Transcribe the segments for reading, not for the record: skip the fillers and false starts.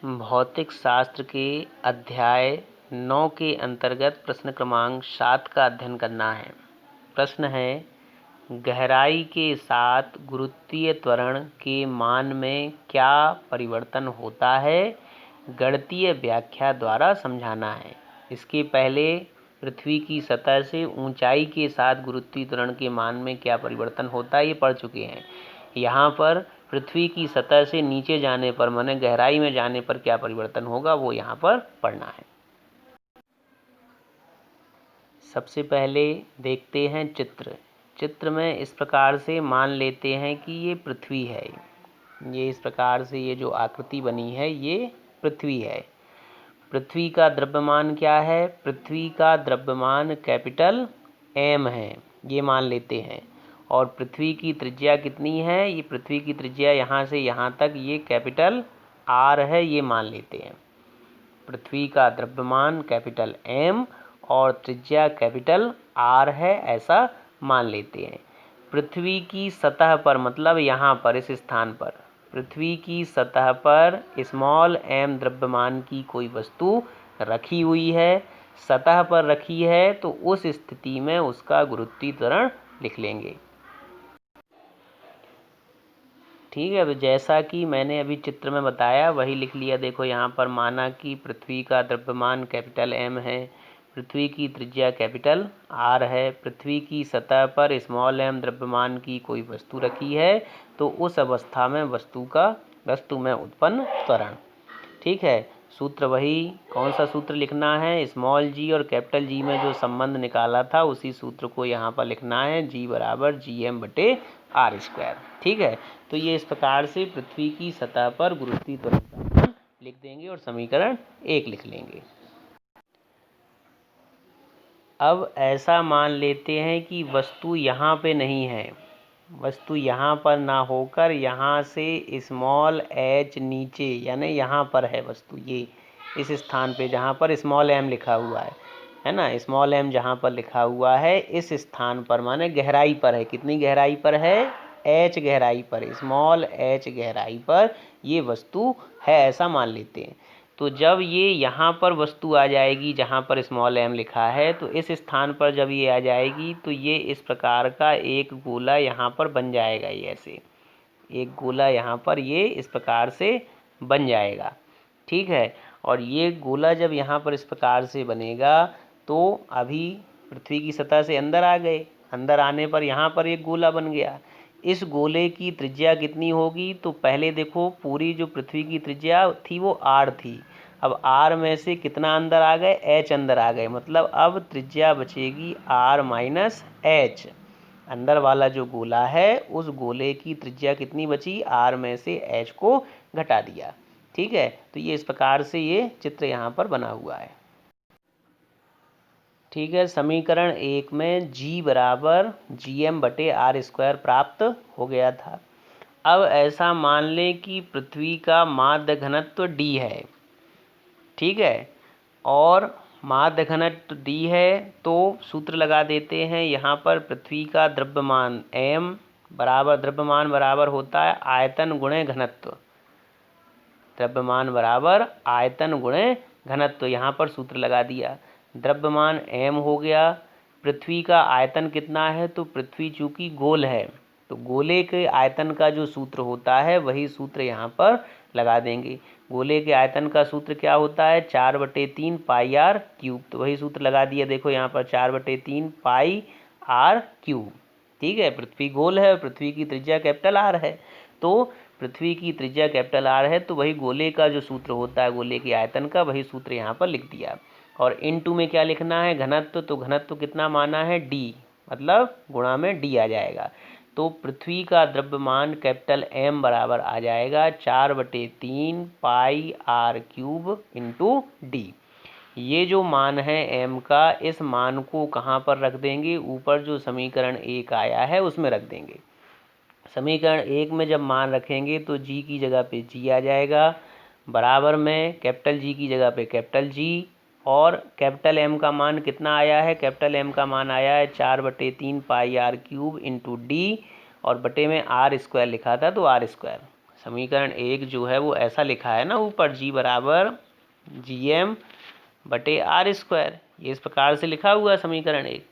भौतिक शास्त्र के अध्याय 9 के अंतर्गत प्रश्न क्रमांक 7 का अध्ययन करना है। प्रश्न है, गहराई के साथ गुरुत्वीय त्वरण के मान में क्या परिवर्तन होता है, गणितीय व्याख्या द्वारा समझाना है। इसके पहले पृथ्वी की सतह से ऊंचाई के साथ गुरुत्वीय त्वरण के मान में क्या परिवर्तन होता है ये पढ़ चुके हैं। यहाँ पर पृथ्वी की सतह से नीचे जाने पर माने गहराई में जाने पर क्या परिवर्तन होगा वो यहाँ पर पढ़ना है। सबसे पहले देखते हैं चित्र में इस प्रकार से मान लेते हैं कि ये पृथ्वी है। ये इस प्रकार से ये जो आकृति बनी है ये पृथ्वी है। पृथ्वी का द्रव्यमान क्या है? पृथ्वी का द्रव्यमान कैपिटल M है, ये मान लेते हैं। और पृथ्वी की त्रिज्या कितनी है? ये पृथ्वी की त्रिज्या यहाँ से यहाँ तक ये कैपिटल R है, ये मान लेते हैं। पृथ्वी का द्रव्यमान कैपिटल M और त्रिज्या कैपिटल R है, ऐसा मान लेते हैं। पृथ्वी की सतह पर मतलब यहाँ पर इस स्थान पर पृथ्वी की सतह पर स्मॉल m द्रव्यमान की कोई वस्तु रखी हुई है, सतह पर रखी है, तो उस स्थिति में उसका गुरुत्वीय त्वरण लिख लेंगे। ठीक है, तो जैसा कि मैंने अभी चित्र में बताया वही लिख लिया। देखो यहाँ पर माना कि पृथ्वी का द्रव्यमान कैपिटल M है, पृथ्वी की त्रिज्या कैपिटल R है, पृथ्वी की सतह पर स्मॉल m द्रव्यमान की कोई वस्तु रखी है, तो उस अवस्था में वस्तु में उत्पन्न त्वरण। ठीक है, सूत्र वही, कौन सा सूत्र लिखना है? स्मॉल g और कैपिटल G में जो संबंध निकाला था उसी सूत्र को यहाँ पर लिखना है, G बराबर Gm/r²। ठीक है, तो ये इस प्रकार से पृथ्वी की सतह पर गुरुत्वीय त्वरण का मान लिख देंगे और समीकरण 1 लिख लेंगे। अब ऐसा मान लेते हैं कि वस्तु यहाँ पे नहीं है, वस्तु यहाँ पर ना होकर यहाँ से स्मॉल h नीचे यानी यहाँ पर है वस्तु, ये इस स्थान पे जहाँ पर स्मॉल m लिखा हुआ है ना, स्मॉल m जहाँ पर लिखा हुआ है इस स्थान पर माने गहराई पर है। कितनी गहराई पर है? h गहराई पर, स्मॉल h गहराई पर ये वस्तु है, ऐसा मान लेते हैं। तो जब ये यहाँ पर वस्तु आ जाएगी जहाँ पर स्मॉल m लिखा है, तो इस स्थान पर जब ये आ जाएगी तो ये इस प्रकार का एक गोला यहाँ पर बन जाएगा। ये ऐसे एक गोला यहाँ पर ये इस प्रकार से बन जाएगा। ठीक है, और ये गोला जब यहाँ पर इस प्रकार से बनेगा तो अभी पृथ्वी की सतह से अंदर आ गए, अंदर आने पर यहाँ पर एक गोला बन गया। इस गोले की त्रिज्या कितनी होगी? तो पहले देखो पूरी जो पृथ्वी की त्रिज्या थी वो R थी, अब R में से कितना अंदर आ गए? H अंदर आ गए, मतलब अब त्रिज्या बचेगी R माइनस H। अंदर वाला जो गोला है उस गोले की त्रिज्या कितनी बची? R में से H को घटा दिया। ठीक है, तो ये इस प्रकार से ये चित्र यहाँ पर बना हुआ है। ठीक है, समीकरण 1 में G बराबर Gm/r² प्राप्त हो गया था। अब ऐसा मान लें कि पृथ्वी का माध्य घनत्व D है। ठीक है, और माध्य घनत्व D है तो सूत्र लगा देते हैं। यहाँ पर पृथ्वी का द्रव्यमान M बराबर, द्रव्यमान बराबर होता है आयतन गुणे घनत्व, द्रव्यमान बराबर आयतन गुणे घनत्व। यहाँ पर सूत्र लगा दिया, द्रव्यमान M हो गया, पृथ्वी का आयतन कितना है? तो पृथ्वी चूँकि गोल है तो गोले के आयतन का जो सूत्र होता है वही सूत्र यहाँ पर लगा देंगे। गोले के आयतन का सूत्र क्या होता है? 4/3 πr³। तो वही सूत्र लगा दिया। देखो यहाँ पर 4/3 πr³। ठीक है, पृथ्वी गोल है, पृथ्वी की त्रिज्या कैपिटल R है, तो पृथ्वी की त्रिज्या कैपिटल R है तो वही गोले का जो सूत्र होता है गोले के आयतन का वही सूत्र यहाँ पर लिख दिया। और इनटू में क्या लिखना है? घनत्व। तो घनत्व कितना माना है? D, मतलब गुणा में D आ जाएगा। तो पृथ्वी का द्रव्यमान कैपिटल M बराबर आ जाएगा 4/3 πr³ इंटू D। ये जो मान है M का, इस मान को कहाँ पर रख देंगे? ऊपर जो समीकरण 1 आया है उसमें रख देंगे। समीकरण 1 में जब मान रखेंगे तो G की जगह पे G आ जाएगा, बराबर में कैपिटल G की जगह पे कैपिटल G, और कैपिटल M का मान कितना आया है? कैपिटल M का मान आया है 4/3 πr³ इंटू D, और बटे में R² लिखा था तो R²। समीकरण 1 जो है वो ऐसा लिखा है ना ऊपर, जी बराबर GM बटे आर स्क्वायर, ये इस प्रकार से लिखा हुआ है समीकरण 1,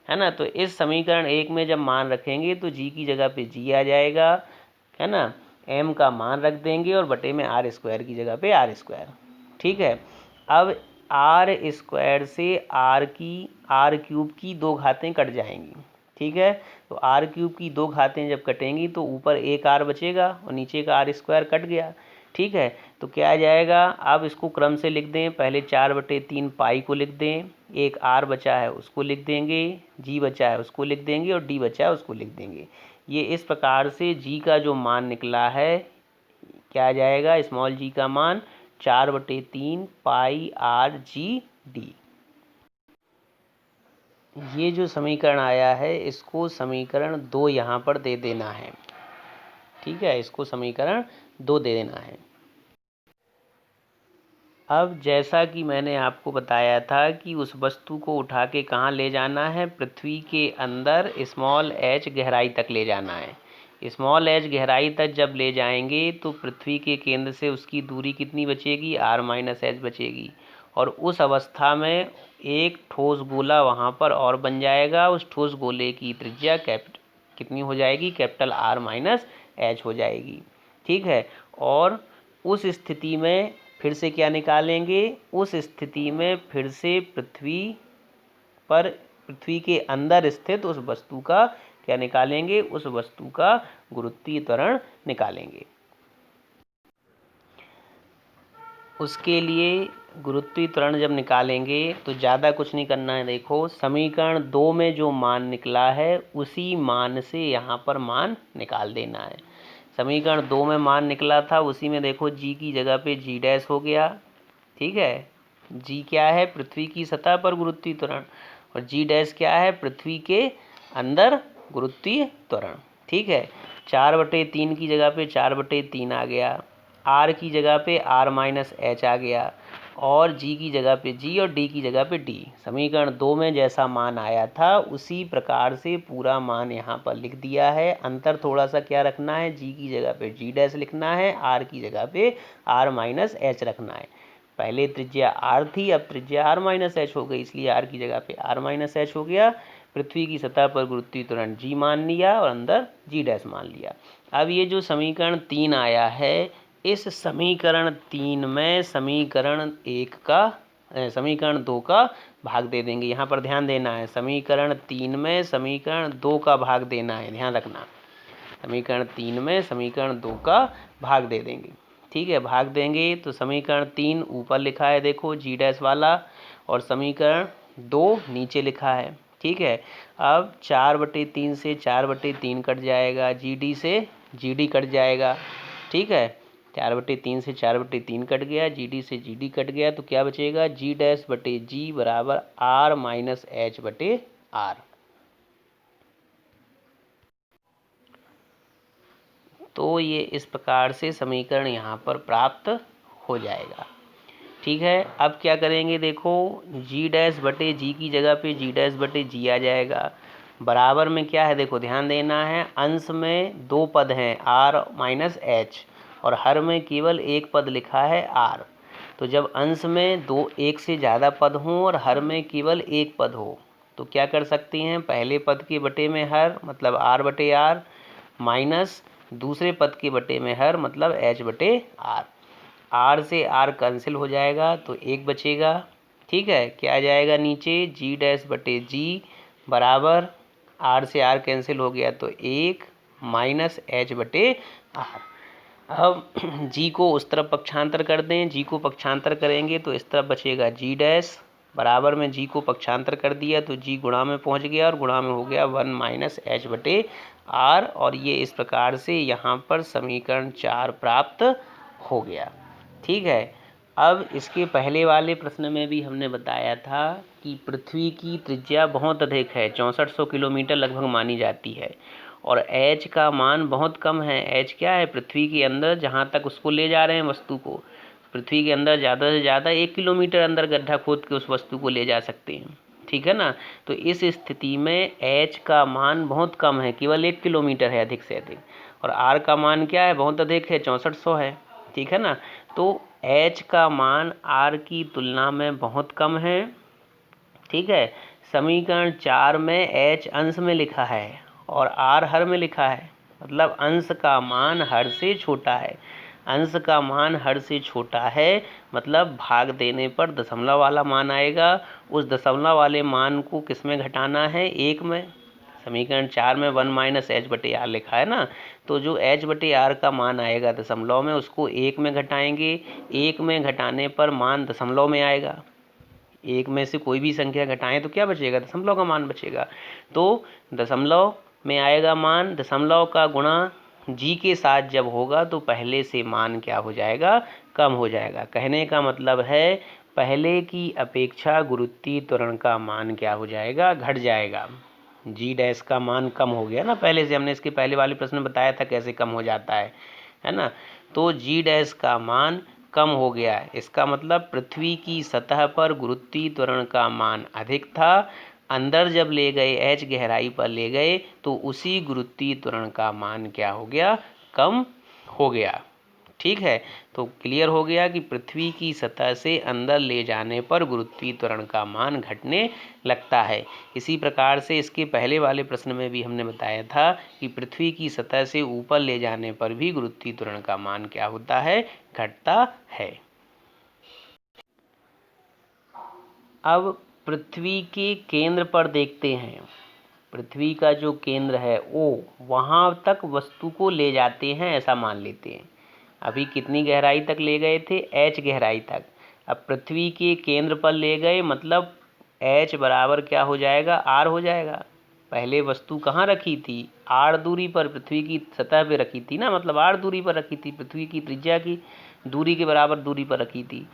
है ना। तो इस समीकरण 1 में जब मान रखेंगे तो जी की जगह पे जी आ जाएगा, है ना। m का मान रख देंगे और बटे में आर स्क्वायर की जगह पे आर स्क्वायर, ठीक है। अब आर स्क्वायर से आर क्यूब की 2 घातें कट जाएंगी, ठीक है। तो आर क्यूब की 2 घातें जब कटेंगी तो ऊपर एक आर बचेगा और नीचे का आर स्क्वायर कट गया, ठीक है। तो क्या आ जाएगा, अब इसको क्रम से लिख दें, पहले 4/3 पाई को लिख दें, एक आर बचा है उसको लिख देंगे, जी बचा है उसको लिख देंगे और डी बचा है उसको लिख देंगे। ये इस प्रकार से जी का जो मान निकला है क्या आ जाएगा, स्मॉल जी का मान 4/3 पाई आर जी डी। ये जो समीकरण आया है इसको समीकरण 2 यहाँ पर दे देना है, ठीक है, इसको समीकरण 2 दे देना है। अब जैसा कि मैंने आपको बताया था कि उस वस्तु को उठा के कहाँ ले जाना है, पृथ्वी के अंदर स्मॉल h गहराई तक ले जाना है। स्मॉल h गहराई तक जब ले जाएंगे तो पृथ्वी के केंद्र से उसकी दूरी कितनी बचेगी, r-h बचेगी, और उस अवस्था में एक ठोस गोला वहाँ पर और बन जाएगा। उस ठोस गोले की त्रिज्या कितनी हो जाएगी, कैपिटल R-h हो जाएगी, ठीक है। और उस स्थिति में फिर से क्या निकालेंगे, उस स्थिति में फिर से पृथ्वी के अंदर स्थित उस वस्तु का क्या निकालेंगे, उस वस्तु का गुरुत्वीय त्वरण निकालेंगे। उसके लिए गुरुत्वीय त्वरण जब निकालेंगे तो ज़्यादा कुछ नहीं करना है। देखो समीकरण 2 में जो मान निकला है उसी मान से यहाँ पर मान निकाल देना है। समीकरण 2 में मान निकला था उसी में देखो जी की जगह पे जी डैश हो गया, ठीक है। जी क्या है, पृथ्वी की सतह पर गुरुत्वीय त्वरण, और जी डैश क्या है, पृथ्वी के अंदर गुरुत्वीय त्वरण, ठीक है। 4/3 की जगह पे 4/3 आ गया, आर की जगह पे r-h आ गया, और जी की जगह पे जी और डी की जगह पे डी। समीकरण 2 में जैसा मान आया था उसी प्रकार से पूरा मान यहाँ पर लिख दिया है। अंतर थोड़ा सा क्या रखना है, जी की जगह पे जी डैश लिखना है, आर की जगह पे r-h रखना है। पहले त्रिज्या r थी, अब त्रिज्या r-h हो गई, इसलिए r की जगह पे r-h हो गया। पृथ्वी की सतह पर गुरुत्वीय त्वरण g मान लिया और अंदर g डैश मान लिया। अब ये जो समीकरण 3 आया है, इस समीकरण 3 में समीकरण 2 का भाग दे देंगे। यहाँ पर ध्यान देना है, समीकरण 3 में समीकरण 2 का भाग देना है, ध्यान रखना। समीकरण 3 में समीकरण 2 का भाग दे देंगे, ठीक है। भाग देंगे तो समीकरण 3 ऊपर लिखा है देखो जी डैश वाला, और समीकरण 2 नीचे लिखा है, ठीक है। अब 4/3 से 4/3 कट जाएगा, जी डी से जी डी कट जाएगा, ठीक है। 4/3 से 4/3 कट गया, जी डी से जी डी कट गया, तो क्या बचेगा, जी डैश बटे जी बराबर r-h बटे r। तो ये इस प्रकार से समीकरण यहाँ पर प्राप्त हो जाएगा, ठीक है। अब क्या करेंगे, देखो जी डैश बटे जी की जगह पे जी डैश बटे जी आ जाएगा, बराबर में क्या है, देखो ध्यान देना है, अंश में 2 पद हैं r-h और हर में केवल एक पद लिखा है r। तो जब अंश में एक से ज़्यादा पद हों और हर में केवल एक पद हो तो क्या कर सकते हैं, पहले पद के बटे में हर मतलब r बटे r, माइनस दूसरे पद के बटे में हर मतलब h बटे r। r से r कैंसिल हो जाएगा तो एक बचेगा, ठीक है। क्या आ जाएगा नीचे, जी डैश बटे जी बराबर r से r कैंसिल हो गया तो एक माइनस h बटे r। अब जी को उस तरफ पक्षांतर कर दें, जी को पक्षांतर करेंगे तो इस तरफ बचेगा जी डैश, बराबर में जी को पक्षांतर कर दिया तो जी गुणा में पहुंच गया और गुणा में हो गया 1 माइनस h बटे r। और ये इस प्रकार से यहाँ पर समीकरण 4 प्राप्त हो गया, ठीक है। अब इसके पहले वाले प्रश्न में भी हमने बताया था कि पृथ्वी की त्रिज्या बहुत अधिक है, 6400 किलोमीटर लगभग मानी जाती है, और h का मान बहुत कम है। h क्या है, पृथ्वी के अंदर जहाँ तक उसको ले जा रहे हैं वस्तु को, पृथ्वी के अंदर ज़्यादा से ज़्यादा 1 किलोमीटर अंदर गड्ढा खोद के उस वस्तु को ले जा सकते हैं, ठीक है ना। तो इस स्थिति में h का मान बहुत कम है, केवल 1 किलोमीटर है अधिक से अधिक, और r का मान क्या है, बहुत अधिक है, 6400 है, ठीक है ना। तो h का मान r की तुलना में बहुत कम है, ठीक है। समीकरण 4 में h अंश में लिखा है और r हर में लिखा है, मतलब अंश का मान हर से छोटा है। अंश का मान हर से छोटा है मतलब भाग देने पर दशमलव वाला मान आएगा। उस दशमलव वाले मान को किस में घटाना है, 1 में। समीकरण 4 में 1 माइनस एच बटे आर लिखा है ना, तो जो एच बटे आर का मान आएगा दशमलव में, उसको 1 में घटाएंगे। 1 में घटाने पर मान दशमलव में आएगा। 1 में से कोई भी संख्या घटाएं तो क्या बचेगा, दशमलव का मान बचेगा। तो दशमलव में आएगा मान, दशमलव का गुणा जी के साथ जब होगा तो पहले से मान क्या हो जाएगा, कम हो जाएगा। कहने का मतलब है पहले की अपेक्षा गुरुत्वीय त्वरण का मान क्या हो जाएगा, घट जाएगा। जी डैश का मान कम हो गया ना, पहले से हमने इसके पहले वाले प्रश्न में बताया था कैसे कम हो जाता है ना। तो जी डैश का मान कम हो गया है, इसका मतलब पृथ्वी की सतह पर गुरुत्वीय त्वरण का मान अधिक था। अंदर जब ले गए, एच गहराई पर ले गए, तो उसी गुरुत्वीय त्वरण का मान क्या हो गया, कम हो गया। ठीक है, तो क्लियर हो गया कि पृथ्वी की सतह से अंदर ले जाने पर गुरुत्वीय त्वरण का मान घटने लगता है। इसी प्रकार से इसके पहले वाले प्रश्न में भी हमने बताया था कि पृथ्वी की सतह से ऊपर ले जाने पर भी गुरुत्वीय त्वरण का मान क्या होता है, घटता है। अब पृथ्वी के केंद्र पर देखते हैं। पृथ्वी का जो केंद्र है ओ, वहाँ तक वस्तु को ले जाते हैं ऐसा मान लेते हैं। अभी कितनी गहराई तक ले गए थे, h गहराई तक। अब पृथ्वी के केंद्र पर ले गए मतलब h बराबर क्या हो जाएगा, r हो जाएगा। पहले वस्तु कहाँ रखी थी, r दूरी पर, पृथ्वी की सतह पे रखी थी ना, मतलब r दूरी पर रखी थी, पृथ्वी की त्रिज्या की दूरी के बराबर दूरी पर रखी थी।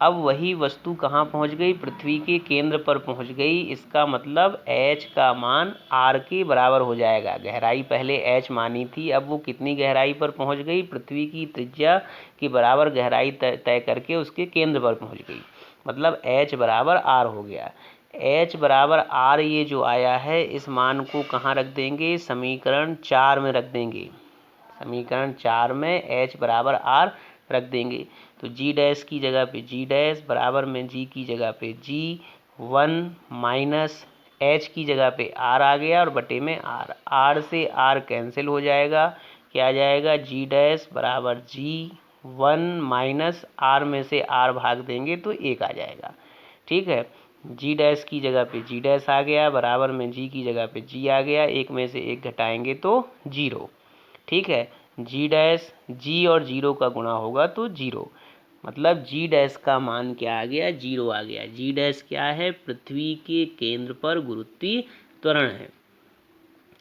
अब वही वस्तु कहाँ पहुँच गई, पृथ्वी के केंद्र पर पहुँच गई। इसका मतलब h का मान r के बराबर हो जाएगा। गहराई पहले h मानी थी, अब वो कितनी गहराई पर पहुँच गई, पृथ्वी की त्रिज्या के बराबर गहराई तय करके उसके केंद्र पर पहुँच गई, मतलब h बराबर r हो गया। h बराबर r ये जो आया है, इस मान को कहाँ रख देंगे, समीकरण 4 में रख देंगे। समीकरण 4 में h बराबर r रख देंगे। तो जी डैश की जगह पे जी डैश बराबर में जी की जगह पे जी, 1 माइनस एच की जगह पे आर आ गया और बटे में आर, आर से आर कैंसिल हो जाएगा, क्या आ जाएगा, जी डैश बराबर जी, 1 माइनस आर में से आर भाग देंगे तो 1 आ जाएगा। ठीक है, जी डैश की जगह पे जी डैश आ गया, बराबर में जी की जगह पे जी आ गया, 1 में से 1 घटाएंगे तो 0। ठीक है, जी डैश जी और 0 का गुणा होगा तो 0, मतलब जी डैश का मान क्या आ गया, 0 आ गया। जी डैश क्या है, पृथ्वी के केंद्र पर गुरुत्वीय त्वरण है।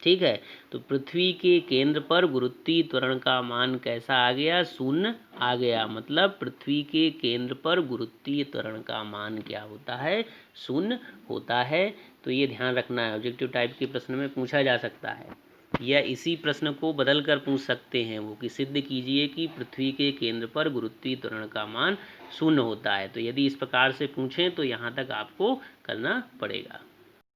ठीक है, तो पृथ्वी के केंद्र पर गुरुत्वीय त्वरण का मान कैसा आ गया, 0 आ गया। मतलब पृथ्वी के केंद्र पर गुरुत्वीय त्वरण का मान क्या होता है, 0 होता है। तो ये ध्यान रखना है, ऑब्जेक्टिव टाइप के प्रश्न में पूछा जा सकता है, या इसी प्रश्न को बदल कर पूछ सकते हैं वो, कि सिद्ध कीजिए कि पृथ्वी के केंद्र पर गुरुत्वीय त्वरण का मान 0 होता है। तो यदि इस प्रकार से पूछें तो यहाँ तक आपको करना पड़ेगा।